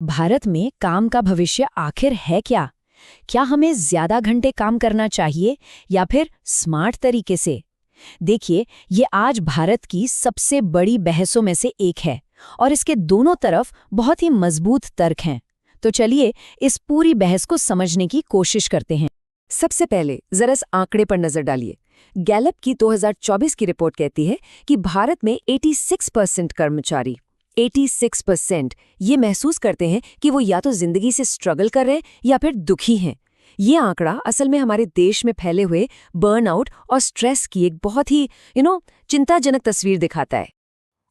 भारत में काम का भविष्य आखिर है क्या? क्या हमें ज्यादा घंटे काम करना चाहिए या फिर स्मार्ट तरीके से? देखिए, ये आज भारत की सबसे बड़ी बहसों में से एक है और इसके दोनों तरफ बहुत ही मजबूत तर्क हैं। तो चलिए इस पूरी बहस को समझने की कोशिश करते हैं। सबसे पहले जरा इस आंकड़े पर नजर डालिए। गैलप की 2024 की रिपोर्ट कहती है कि भारत में 86% कर्मचारी 86% ये महसूस करते हैं कि वो या तो जिंदगी से स्ट्रगल कर रहे हैं या फिर दुखी हैं। ये आंकड़ा असल में हमारे देश में फैले हुए बर्नआउट और स्ट्रेस की एक बहुत ही चिंताजनक तस्वीर दिखाता है।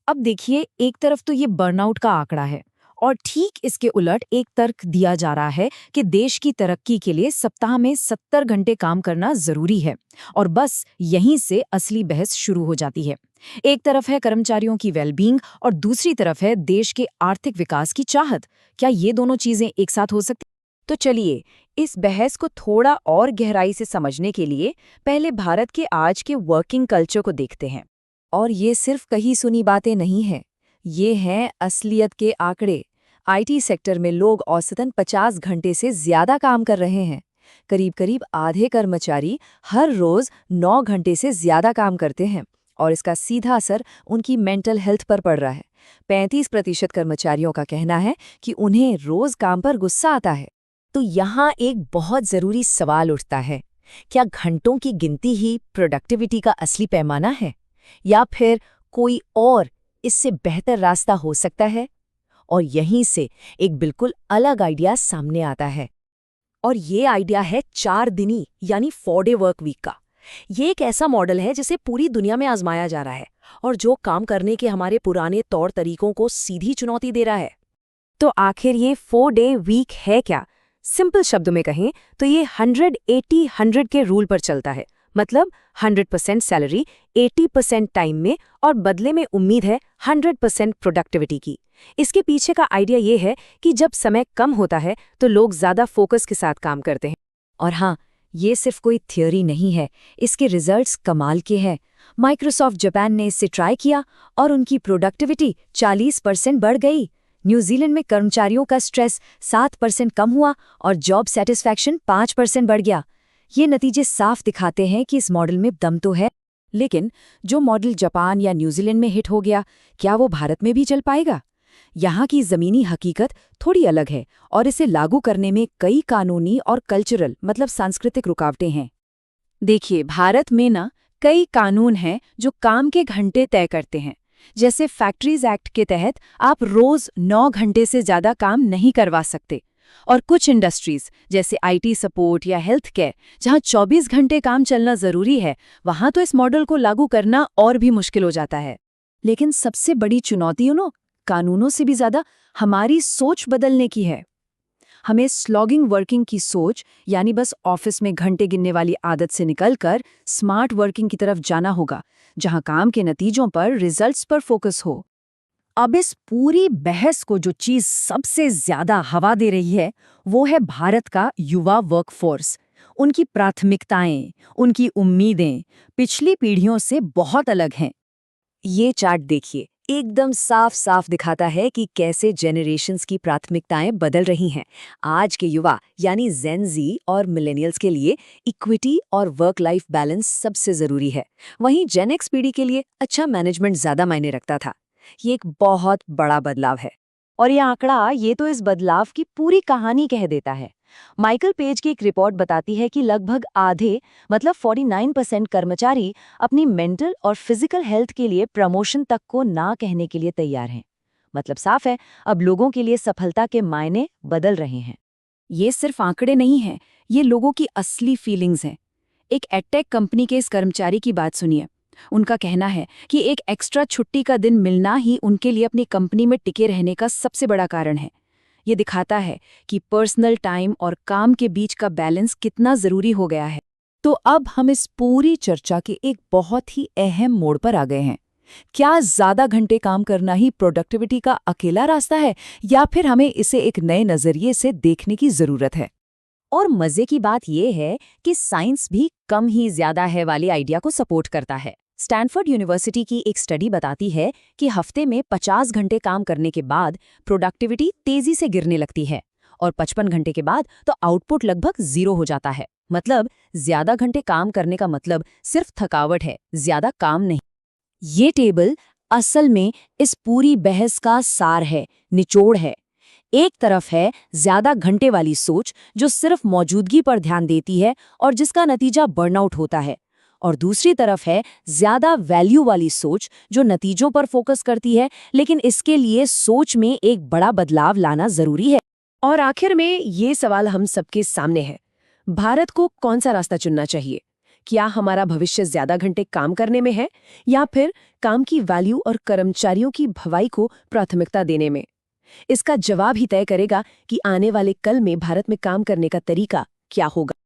अब देखिए, एक तरफ तो ये बर्नआउट का आंकड़ा है और ठीक इसके उलट एक तर्क दिया जा रहा है कि देश की तरक्की के लिए सप्ताह में 70 घंटे काम करना जरूरी है। और बस यहीं से असली बहस शुरू हो जाती है। एक तरफ है कर्मचारियों की वेलबींग और दूसरी तरफ है देश के आर्थिक विकास की चाहत। क्या ये दोनों चीजें एक साथ हो सकती? तो चलिए इस बहस को थोड़ा और गहराई से समझने के लिए पहले भारत के आज के वर्किंग कल्चर को देखते हैं। और ये सिर्फ कही सुनी बातें नहीं हैं, ये हैं असलियत के आंकड़े। आईटी सेक्टर में लोग औसतन 50 घंटे से ज्यादा काम कर रहे हैं। करीब करीब आधे कर्मचारी हर रोज 9 घंटे से ज्यादा काम करते हैं और इसका सीधा असर उनकी मेंटल हेल्थ पर पड़ रहा है। 35% कर्मचारियों का कहना है कि उन्हें रोज काम पर गुस्सा आता है। तो यहाँ एक बहुत जरूरी सवाल उठता है, क्या घंटों की गिनती ही प्रोडक्टिविटी का असली पैमाना है या फिर कोई और इससे बेहतर रास्ता हो सकता है? और यहीं से एक बिल्कुल अलग आइडिया सामने आता है और ये आइडिया है 4 दिनी यानी 4 डे वर्क वीक का। ये एक ऐसा मॉडल है जिसे पूरी दुनिया में आजमाया जा रहा है और जो काम करने के हमारे पुराने तौर तरीकों को सीधी चुनौती दे रहा है। तो आखिर ये 4 डे वीक है क्या? सिंपल शब्दों में कहें तो ये 100-80-100 के रूल पर चलता है। मतलब 100% सैलरी 80% टाइम में और बदले में उम्मीद है 100% प्रोडक्टिविटी की। इसके पीछे का आइडिया ये है कि जब समय कम होता है तो लोग ज्यादा फोकस के साथ काम करते हैं। और हाँ, ये सिर्फ कोई थ्योरी नहीं है, इसके रिजल्ट्स कमाल के हैं। माइक्रोसॉफ्ट जापान ने इससे ट्राई किया और उनकी प्रोडक्टिविटी 40% बढ़ गई। न्यूजीलैंड में कर्मचारियों का स्ट्रेस 7% कम हुआ और जॉब सेटिस्फैक्शन 5% बढ़ गया। ये नतीजे साफ दिखाते हैं कि इस मॉडल में दम तो है, लेकिन जो मॉडल जापान या न्यूजीलैंड में हिट हो गया, क्या वो भारत में भी चल पाएगा? यहाँ की ज़मीनी हकीकत थोड़ी अलग है और इसे लागू करने में कई कानूनी और कल्चरल मतलब सांस्कृतिक रुकावटें हैं। देखिए, भारत में कई कानून हैं जो काम के घंटे तय करते हैं। जैसे फैक्ट्रीज एक्ट के तहत आप रोज 9 घंटे से ज्यादा काम नहीं करवा सकते। और कुछ इंडस्ट्रीज जैसे आईटी सपोर्ट या हेल्थ केयर, जहां 24 घंटे काम चलना जरूरी है, वहां तो इस मॉडल को लागू करना और भी मुश्किल हो जाता है। लेकिन सबसे बड़ी चुनौती कानूनों से भी ज्यादा हमारी सोच बदलने की है। हमें स्लॉगिंग वर्किंग की सोच यानी बस ऑफिस में घंटे गिनने वाली आदत से निकलकर स्मार्ट वर्किंग की तरफ जाना होगा, जहां काम के नतीजों पर, रिजल्ट्स पर फोकस हो। अब इस पूरी बहस को जो चीज सबसे ज्यादा हवा दे रही है वो है भारत का युवा वर्कफोर्स। उनकी प्राथमिकताएं, उनकी उम्मीदें पिछली पीढ़ियों से बहुत अलग हैं। ये चार्ट देखिए, एकदम साफ साफ दिखाता है कि कैसे जेनरेशन्स की प्राथमिकताएं बदल रही हैं। आज के युवा यानी जेन ज़ी और मिलेनियल्स के लिए इक्विटी और वर्क लाइफ बैलेंस सबसे जरूरी है। वहीं जेन एक्स पीढ़ी के लिए अच्छा मैनेजमेंट ज्यादा मायने रखता था। ये एक बहुत बड़ा बदलाव है और ये आंकड़ा ये तो इस बदलाव की पूरी कहानी कह देता है। माइकल पेज की एक रिपोर्ट बताती है कि लगभग आधे मतलब 49% कर्मचारी अपनी मेंटल और फिजिकल हेल्थ के लिए प्रमोशन तक को ना कहने के लिए तैयार हैं। मतलब साफ है, अब लोगों के लिए सफलता के मायने बदल रहे हैं। ये सिर्फ आंकड़े नहीं हैं, ये लोगों की असली फीलिंग्स हैं। एक एडटेक कंपनी के इस कर्मचारी की बात सुनिए। उनका कहना है कि एक एक्स्ट्रा छुट्टी का दिन मिलना ही उनके लिए अपनी कंपनी में टिके रहने का सबसे बड़ा कारण है। ये दिखाता है कि पर्सनल टाइम और काम के बीच का बैलेंस कितना जरूरी हो गया है। तो अब हम इस पूरी चर्चा के एक बहुत ही अहम मोड़ पर आ गए हैं। क्या ज्यादा घंटे काम करना ही प्रोडक्टिविटी का अकेला रास्ता है या फिर हमें इसे एक नए नजरिए से देखने की जरूरत है? और मजे की बात यह है कि साइंस भी कम ही ज्यादा है वाली आइडिया को सपोर्ट करता है। स्टैनफोर्ड यूनिवर्सिटी की एक स्टडी बताती है कि हफ्ते में 50 घंटे काम करने के बाद प्रोडक्टिविटी तेजी से गिरने लगती है और 55 घंटे के बाद तो आउटपुट लगभग 0 हो जाता है। मतलब ज्यादा घंटे काम करने का मतलब सिर्फ थकावट है, ज्यादा काम नहीं। ये टेबल असल में इस पूरी बहस का सार है, निचोड़ है। एक तरफ है ज्यादा घंटे वाली सोच जो सिर्फ मौजूदगी पर ध्यान देती है और जिसका नतीजा बर्नआउट होता है, और दूसरी तरफ है ज्यादा वैल्यू वाली सोच जो नतीजों पर फोकस करती है, लेकिन इसके लिए सोच में एक बड़ा बदलाव लाना जरूरी है। और आखिर में ये सवाल हम सबके सामने है, भारत को कौन सा रास्ता चुनना चाहिए? क्या हमारा भविष्य ज्यादा घंटे काम करने में है या फिर काम की वैल्यू और कर्मचारियों की भलाई को प्राथमिकता देने में? इसका जवाब ही तय करेगा कि आने वाले कल में भारत में काम करने का तरीका क्या होगा।